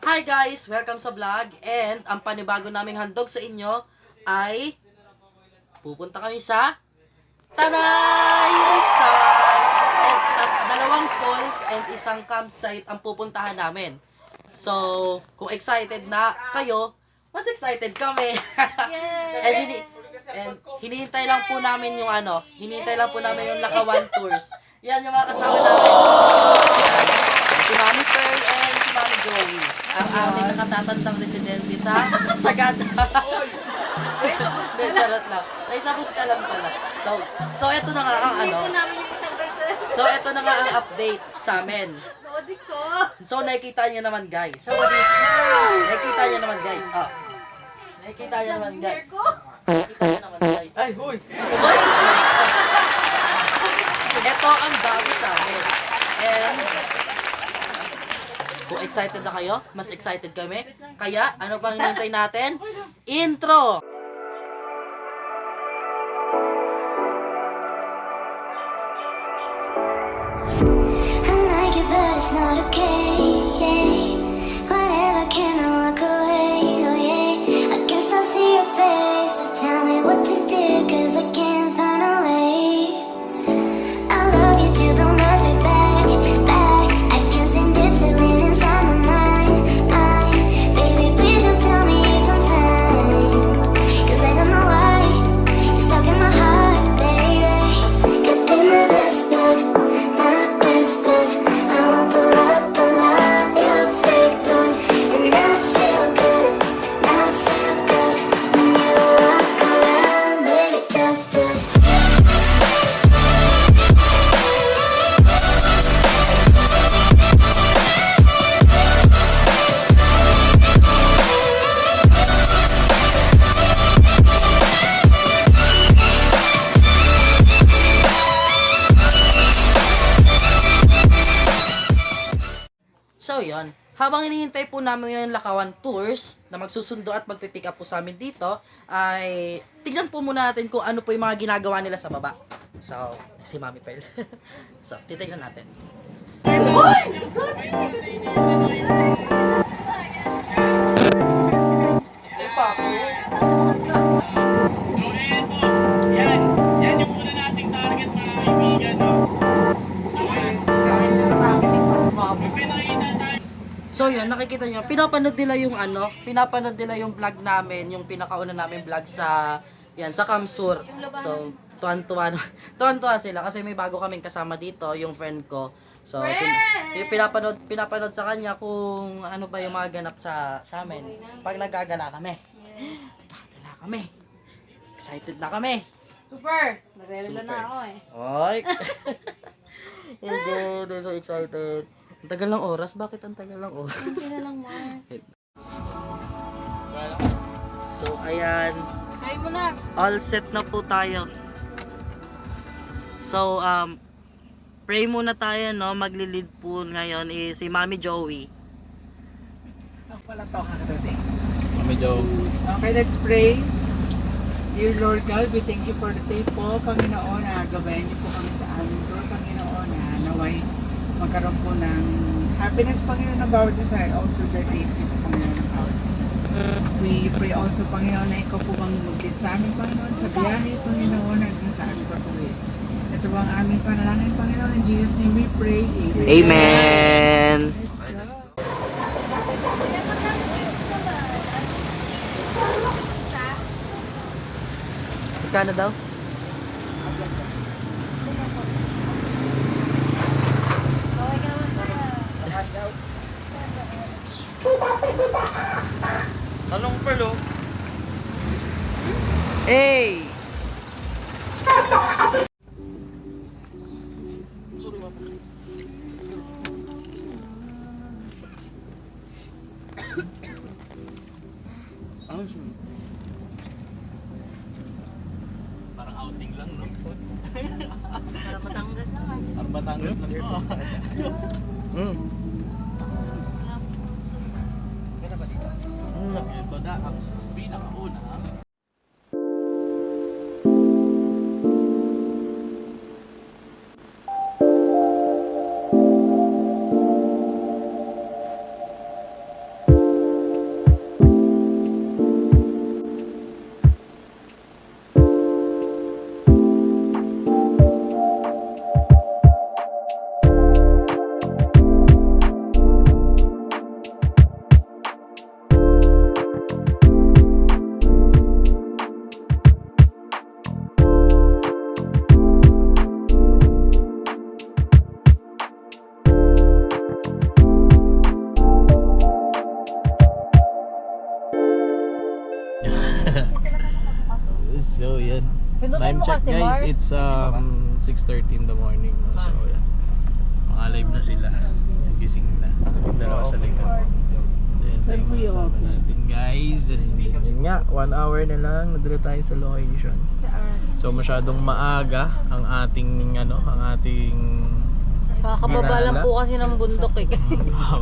Hi guys! Welcome sa vlog and ang panibago naming handog sa inyo ay pupunta kami sa Tanay Rizal and dalawang falls and isang campsite ang pupuntahan namin. So, kung excited na kayo, mas excited kami. and hinihintay lang po namin yung hinihintay lang po namin yung Lakawan Tours. Yan yung mga kasama namin. Si Mami Pearl and si Mami Joey. Ang aming nakatatandang residente sa Sagada. Charot lang. Ay, sa Busca lang pala. So ito na nga ang So ito na nga ang update sa amin. So nakikita niyo naman guys. Nakikita niyo naman guys. Nakikita niyo naman guys. Nakikita niyo naman guys. Ay, huy. Ito ang bago sa amin. And kung excited na kayo, mas excited kami. Kaya, ano pang hinihintay natin? Intro! I like it, but it's not okay. Yeah. Whatever, can I walk away? Oh yeah. I can still see your face. So tell me what to do, 'cause I can't find a way. I love you till don't love me back, back. I can't stand this feeling inside my mind. Baby, please just tell me if I'm fine, 'cause I don't know why you're stuck in my heart, baby. Could be my best bud, my best bud. I won't pull up a lie, you're fake good, and I feel good when you walk around, baby, just do. So yon, habang hinihintay po namin yung Lakawan Tours na magsusundo at magpipick up po sa amin dito, ay tignan po muna natin kung ano po yung mga ginagawa nila sa baba. So, si Mami Pearl. So, titignan natin. Yan yung muna nating target, mga kaibigan, no? Pinakita tayo. So yun, nakikita nyo, pinapanood nila yung vlog namin, yung pinakauna namin vlog sa Kamsur. So, tuwan-tuwa sila kasi may bago kaming kasama dito, yung friend ko. So, pinapanood sa kanya kung ano ba yung mga ganap sa amin. Pag nagagala kami. Excited na kami. Super! Nagre-relo na ako eh. Oy! Hindi, so excited. Ang tagal ng oras? Bakit ang tagal ng oras? Hindi na lang, Mars. So, ayan. Try mo na. All set na po tayo. So, pray muna tayo, no? Magli-lead po ngayon is si Mami Joey. Mami Joe. Okay, let's pray. Dear Lord God, we thank you for the day po, Panginoon, na gabayan niyo po kami sa amin po, Panginoon, na naway magkaroon po ng happiness, Panginoon, ng bawat isa, and also the safety po, Panginoon, ng bawat isa. We pray also, Panginoon, na ikaw po bang lumugit sa amin, Panginoon, sa biyahe, Panginoon, hanggang sa amin patuloy. Ito po ang aming panalangin, Panginoon, in Jesus' name we pray. Amen! Let's go. Magkano daw? Okay ka naman tayo. Tanong Perlo. Hey! Parang outing lang, no? Para Batangas lang ah. Parang Batangas lang to. Ito na ang pinakaunang So, yun. Pinutin Time mo check kasi, guys, Mars. it's 6:30 in the morning. So, yan. Mga live na sila. Gising na. So, yung dalawa sa likod. Then, tayo mga kasama natin guys. And, yun nga, 1 hour na lang. Nadala tayo sa location. So, masyadong maaga ang ating, ang ating Kakababa lang po kasi ng bundok eh.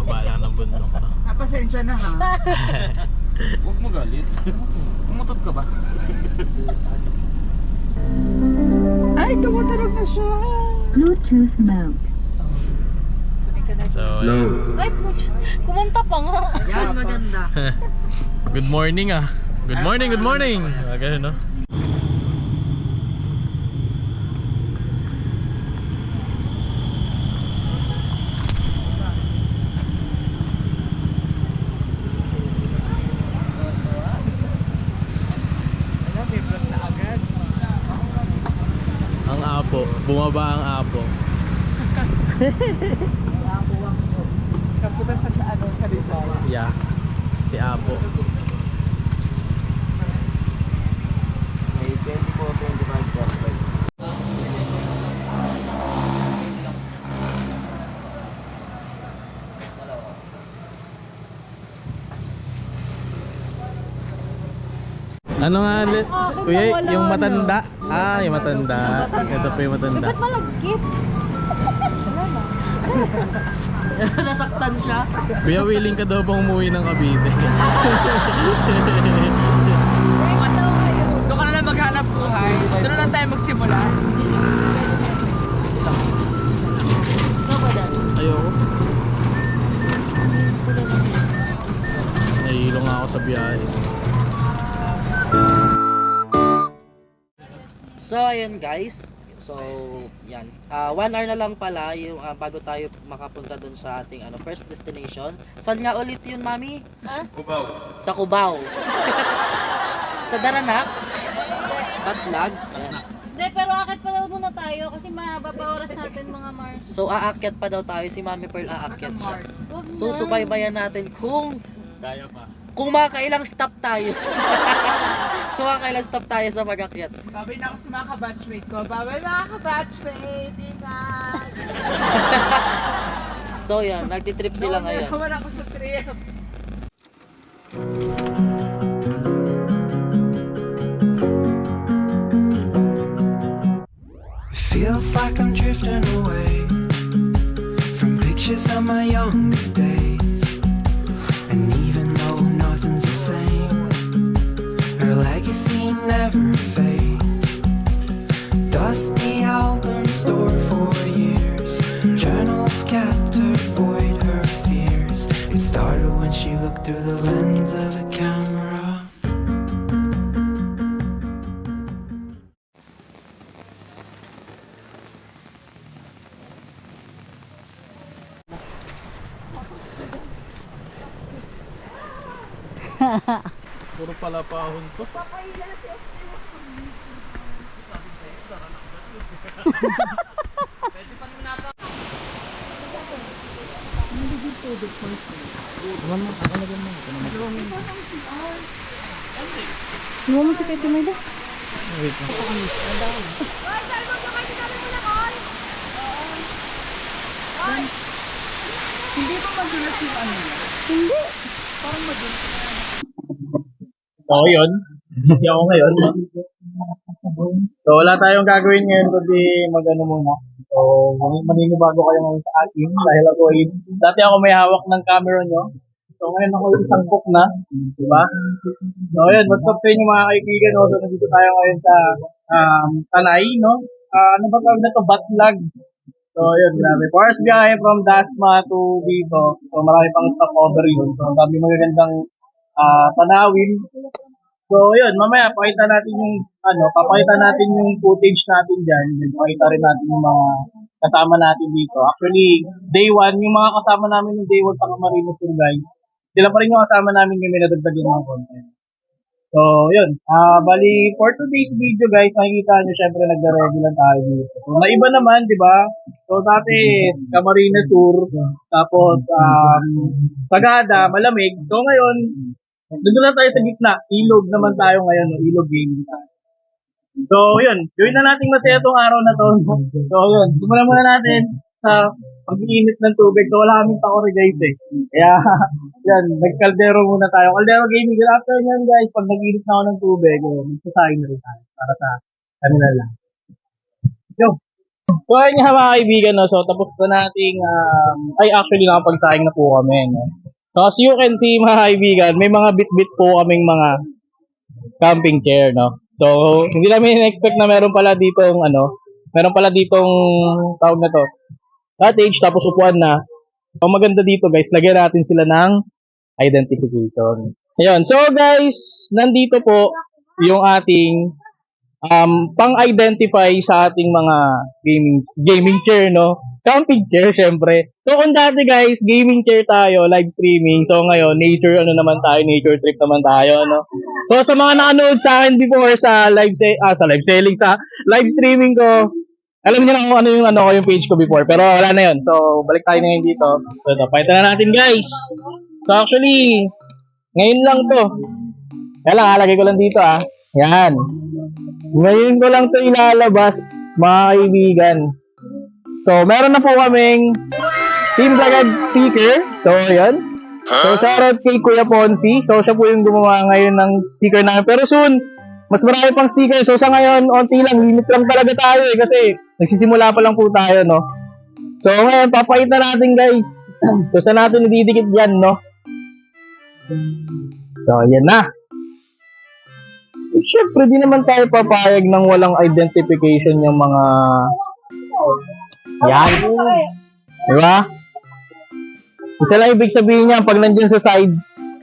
bala ng bundok. Pasensya na ha. Huwag mo galit. Umutot ka ba? Ay, tumutunog na siya. So, yun. Ay, puchas. Kumanta pa nga. Yan, maganda. Good morning ah. Good morning, good morning. Ganun, no? Alam, may vlog na agad. Ang apo. Bumaba ang apo. Kapunta sa sa Rizal. Yeah. Si apo. May 24, 25, 45. Ano nga ulit? Kuya, yung matanda. Ah, yung matanda. Ito po yung matanda. Ba't malagkit? Nasaktan siya. Kuya, willing ka daw bang umuwi ng Cavite? Doon ka na lang maghanap buhay. Doon na lang tayo magsimula. Ikaw ba dad? Ayoko. Nahihilo nga ako sa biyahe. So, ayun guys. So, yan. 1 hour na lang pala yung bago tayo makapunta dun sa ating first destination. Saan nga ulit yun, Mami? Ha? Sa Cubao. Sa Daranak? Batlag? Yan. Hindi, pero akit pa daw muna tayo kasi mahaba pa oras natin mga Mars. So, aakyat pa daw tayo. Si Mami Pearl aakyat siya. Huwag na. So, subaybayan natin kung Kaya pa. makailang stop tayo. Kung makailang stop tayo sa mag-akyat. Babay na ako sa mga kabatchmate ko. Babay mga kabatchmate. Ingat. So, yan. Nagtitrip sila ngayon. Naman ako sa trip. Feels like I'm drifting away from pictures of my younger days. And even though nothing's the same, her legacy never fades. Dusty albums stored for years, journals kept to avoid her fears. It started when she looked through the lens of a camera. Puro pala pahon to. Iwan mo si Kati Mayda. Wait lang. Hindi ba madulas yung ano? So, yun. Kasi ako ngayon. So, wala tayong gagawin ngayon kundi mag-ano muna. So, maninibago kayo ngayon sa akin dahil ako ay, dati ako may hawak ng camera nyo. So, ngayon ako isang book na. Diba? So, yun. What's up sa inyo mga kaibigan? So, nandito tayo ngayon sa Tanay, no? Ano ba tawag na to? Batlag. So, yun. May forest biyahe from Dasma to dito. So, marami pang stopover yun. So, ang dami magagandang tanawin. So, yun, mamaya pakita natin yung papakita natin yung footage natin diyan. Then pakita rin natin yung mga kasama natin dito. Actually, day 1, yung mga kasama namin ng day 1 sa Camarines Sur, guys. Sila pa rin yung kasama namin yung minadagdag yung mga content. So, yun. Bali, for today's video, guys, makikita nyo, syempre, nagre-ready lang tayo dito. So, naiba naman, di ba? So, dati, Camarines Sur, tapos, Sagada, malamig. So, ngayon, doon na tayo sa gitna. Ilog naman tayo ngayon, no? Ilog gaming tayo. So, yun. Gawin na natin masaya tong araw na to. So, yun. Simulan muna natin sa pag-iinit ng tubig. So, wala kaming takore guys eh. Kaya, yan. Nagkaldero muna tayo. Kaldero gaming. Good afternoon guys. Pag nag-iinit na ako ng tubig, magsasahin na rin tayo. Para sa kanila lang. Yo. So, ayun nga mga kaibigan, no? So, tapos na nating, actually, nakapagsaing na po kami, no? So, as you can see, mga kaibigan, may mga bit-bit po kaming mga camping chair, no? So, hindi namin in-expect na meron pala ditong, tawag na to, cottage, tapos upuan na. Ang maganda dito, guys, lagyan natin sila ng identification. Ayun. So, guys, nandito po yung ating pang-identify sa ating mga gaming chair, no? Camping chair, syempre. So, kung dati, guys, gaming chair tayo, live streaming. So, ngayon, nature trip naman tayo, no? So, sa mga nakanood sa akin before sa live streaming ko, alam niyo na kung ano yung page ko before, pero wala na yun. So, balik tayo ngayon dito. So, ito, pakita na natin, guys. So, actually, ngayon lang to. Kaya lang, lagay ko lang dito, Yan. Ngayon ko lang to ilalabas, mga kaibigan. So, meron na po kaming Team Tagad sticker. So, ayan. So, shoutout kay Kuya Ponzi. So, siya po yung gumawa ngayon ng sticker namin. Pero soon, mas marami pang sticker. So, sa ngayon, onti lang. Limit lang talaga tayo kasi nagsisimula pa lang po tayo, no? So, ngayon, papakita natin, guys. So, saan natin ididikit yan, no? So, ayan na. Siyempre, di naman tayo papayag ng walang identification yung mga... Yan. Diba? Isa lang ibig sabihin niya, pag nandiyan sa side,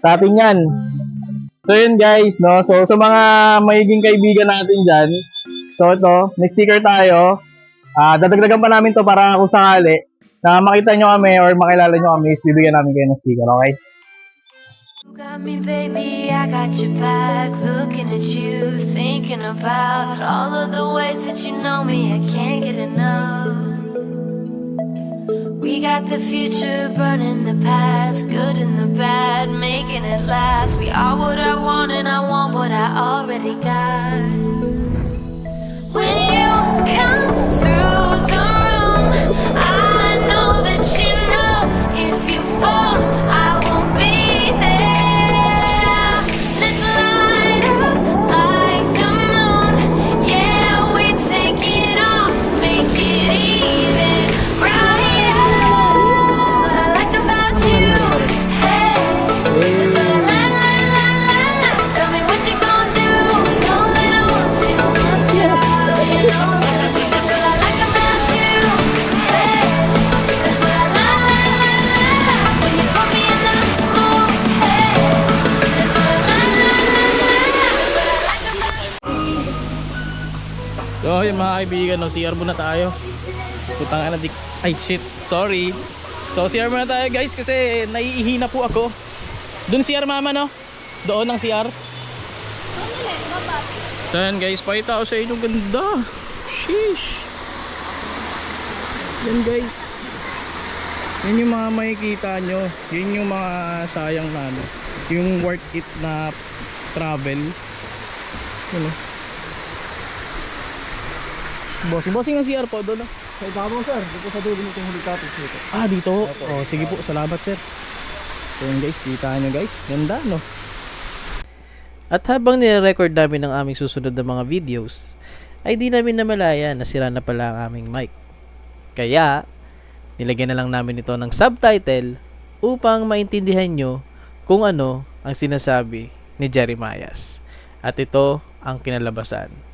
sa atin yan. So, yun guys, no? So, sa mga magiging kaibigan natin dyan, so, ito, may sticker tayo. Dadagdagan pa namin to para kung sakali, na makita nyo kami or makilala nyo kami, is bibigyan namin kayo ng sticker, okay? You got me, baby, I got your back. Looking at you, thinking about all of the ways that you know me. I can't get enough. We got the future burning the past, good and the bad, making it last. We are what I want and I want what I already got. When you come through the room, I know that you know if you fall, I won't be there. Let's light up like the moon. Yeah, we take it off, make it even brighter. That's what I like about you. Hey, that's what I like. Tell me what you gonna do. Know that I want you, you know that. That's what I like about you. Hey, that's what I like. When you put me in the mood. Hey, that's what I like. That's what I like about you. So, yung mga kaibigan, no, CR muna tayo. Putang ina, ay shit, sorry. So, CR muna tayo guys kasi naiihina po ako. Doon CR mama, no? Doon ang CR. So, yan guys, pakita ko sa inyo, ganda. Sheesh. Yan guys. Yan yung mga makikita nyo. Yan yung mga sayang na ano. Yung worth it na travel. Yun, no? Bossing ang CR po doon, no? Sa ibabaw sir, dito sa dulo nitong helicopter dito. Dito. Oh, sige po, salamat sir. So yun guys, kita nyo guys. Ganda, no? At habang nire-record namin ang aming susunod na mga videos, ay di namin namalaya na sira na pala ang aming mic. Kaya, nilagyan na lang namin ito ng subtitle upang maintindihan nyo kung ano ang sinasabi ni Jeremias. At ito ang kinalabasan.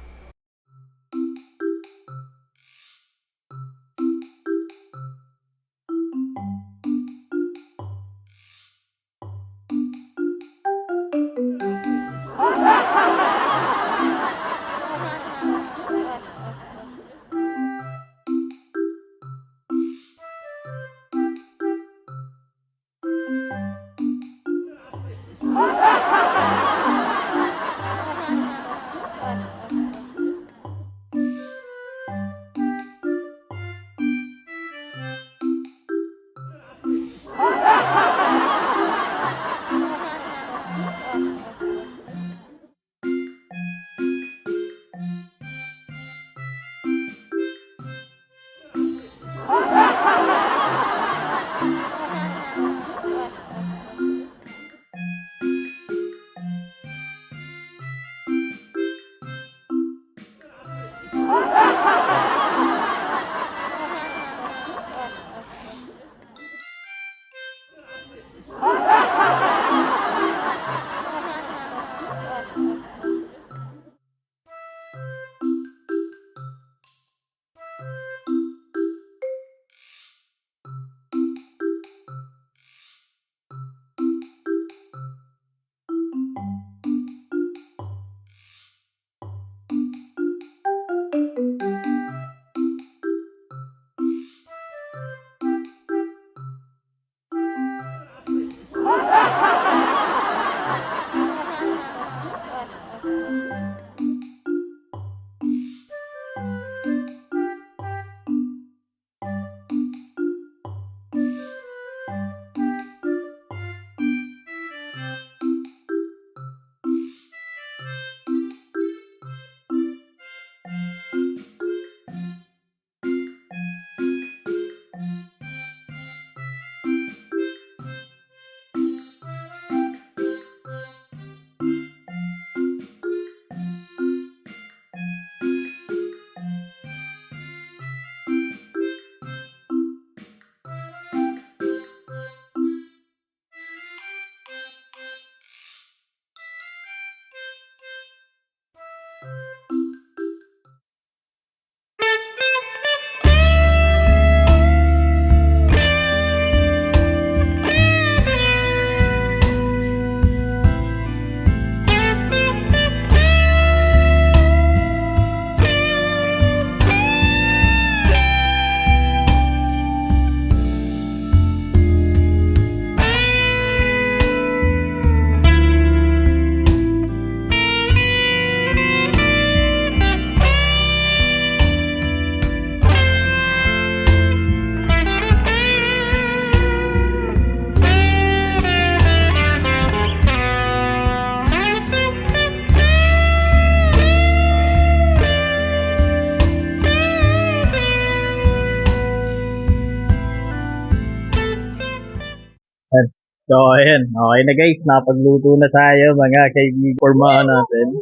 So, ayan. Okay na guys, napagluto na tayo mga kaibigan pormahan natin.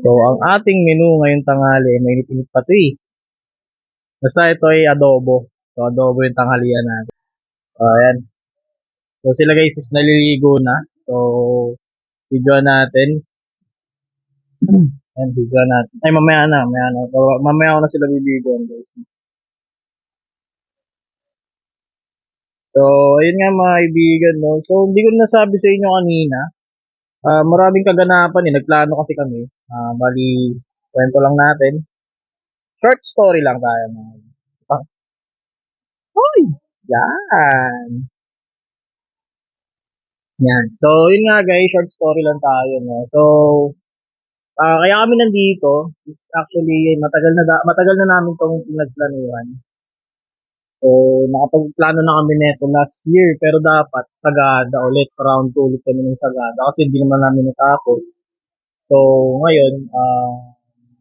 So, ang ating menu ngayong tanghali, may init pa ito eh. Basta ito ay adobo. So, adobo yung tanghalian natin. So, ayan. So, sila guys is naliligo na. So, video natin. Ayan, video natin. Ay, mamaya na. So, mamaya ako na sila bibigyan guys. So, ayun nga mga kaibigan, no? So, hindi ko nasabi sa inyo kanina. Maraming kaganapan eh. Nagplano kasi kami. Bali, kwento lang natin. Short story lang tayo. Hoy! Yan! Yan. So, yun nga guys, short story lang tayo, no? So, kaya kami nandito. Actually, matagal na namin itong pinagplanuhan. So, nakapagplano na kami neto last year, pero dapat Sagada ulit, round 2 ulit kami ng Sagada kasi hindi naman namin natapos. So, ngayon,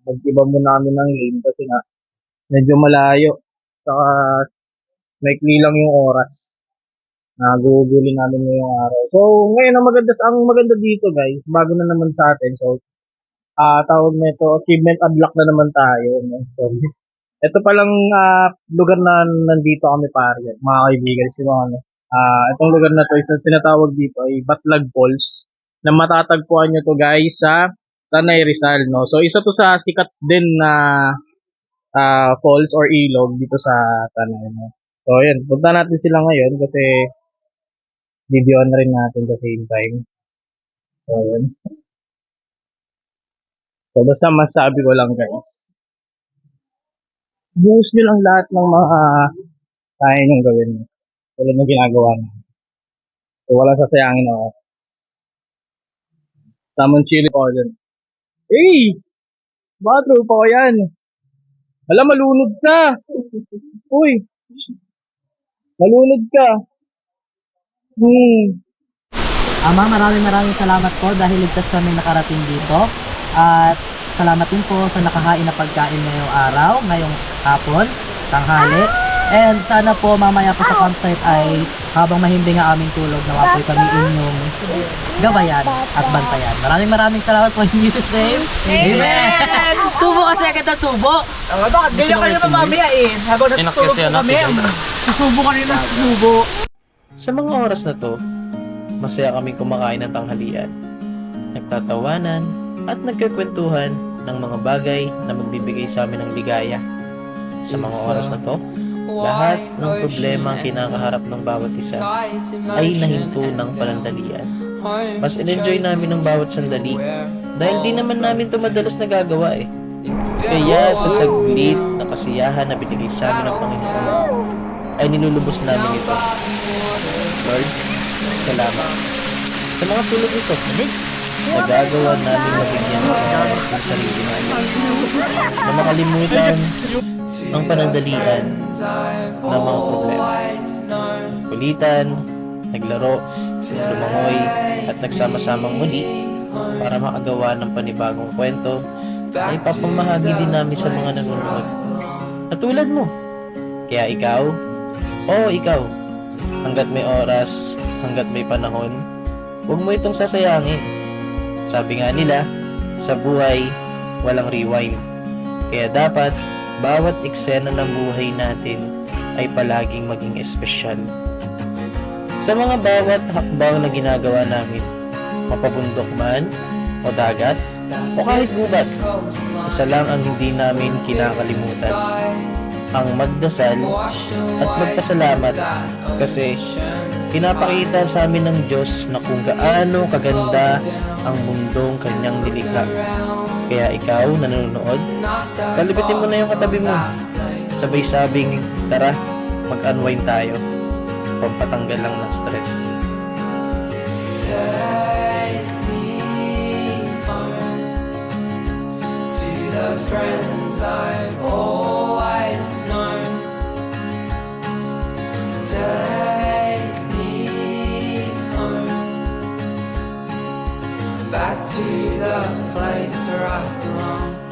mag-iba muna kami ng lane kasi nga, medyo malayo. Saka, maikli lang yung oras. Naguguli namin ngayong araw. So, ngayon, ang maganda dito guys, bago na naman sa atin. So, tawag nito, achievement unlock na naman tayo. No? So, ito palang lugar na nandito kami pare, mga kaibigan. Itong lugar na to, isang tinatawag dito ay Batlag Falls na matatagpuan nyo to guys sa Tanay Rizal. No? So isa to sa sikat din na falls or ilog dito sa Tanay. No? So yun, punta natin sila ngayon kasi videoan na rin natin the same time. So yun. So basta masabi ko lang guys, buhos nyo lang lahat ng mga kaya nyong gawin. Tulad ng ginagawa nyo. So, wala sasayangin ako. Tamang chili ko dyan. Hey! Baka tropa ko yan. Alam, malunod ka. Uy! Malunod ka. Ama, maraming salamat po dahil ligtas kami nakarating dito. At salamat din po sa nakahain na pagkain ngayong araw, ngayong hapon, tanghali. And sana po mamaya po sa campsite ay habang mahimbing ang aming tulog na po kami inyong gabayan at bantayan. Maraming salamat po in Jesus' name. Amen! Subo kasi agad na subo. Bakit ganyan kayo na mamaya eh? Habang natutulog po kami, susubo ka rin na susubo. Sa mga oras na to, masaya kaming kumakain ng tanghalian, nagtatawanan, at nagkakwentuhan ng mga bagay na magbibigay sa amin ng ligaya. Sa mga oras na to, lahat ng problema ang kinakaharap ng bawat isa ay nahinto ng panandalian. Mas in-enjoy namin ang bawat sandali dahil di naman namin ito madalas nagagawa eh. Kaya sa saglit na kasiyahan na binigay sa amin ng Panginoon ay nilulubos namin ito. Lord, salamat. Sa mga tulog ito, nagagawa namin mabigyan ng oras sa sarili namin na makalimutan ang panandalian ng mga problema. Kulitan, naglaro, lumangoy, at nagsama-samang muli para makagawa ng panibagong kwento na ipapamahagi din namin sa mga nanonood. Katulad mo. Kaya ikaw, hanggat may oras, hanggat may panahon, huwag mo itong sasayangin. Sabi nga nila, sa buhay, walang rewind. Kaya dapat, bawat eksena ng buhay natin ay palaging maging espesyal. Sa mga bawat hakbang na ginagawa namin, mapabundok man, o dagat, o kahit gubat, isa lang ang hindi namin kinakalimutan. Ang magdasal at magpasalamat kasi pinapakita sa amin ng Diyos na kung gaano kaganda ang mundong kanyang nilikha. Kaya ikaw, nanonood, kalibitin mo na yung katabi mo. Sabay sabing, tara, mag-unwind tayo. Pampatanggal lang ng stress. Take me home to the friends I've always known. Take me home back to the place where I belong.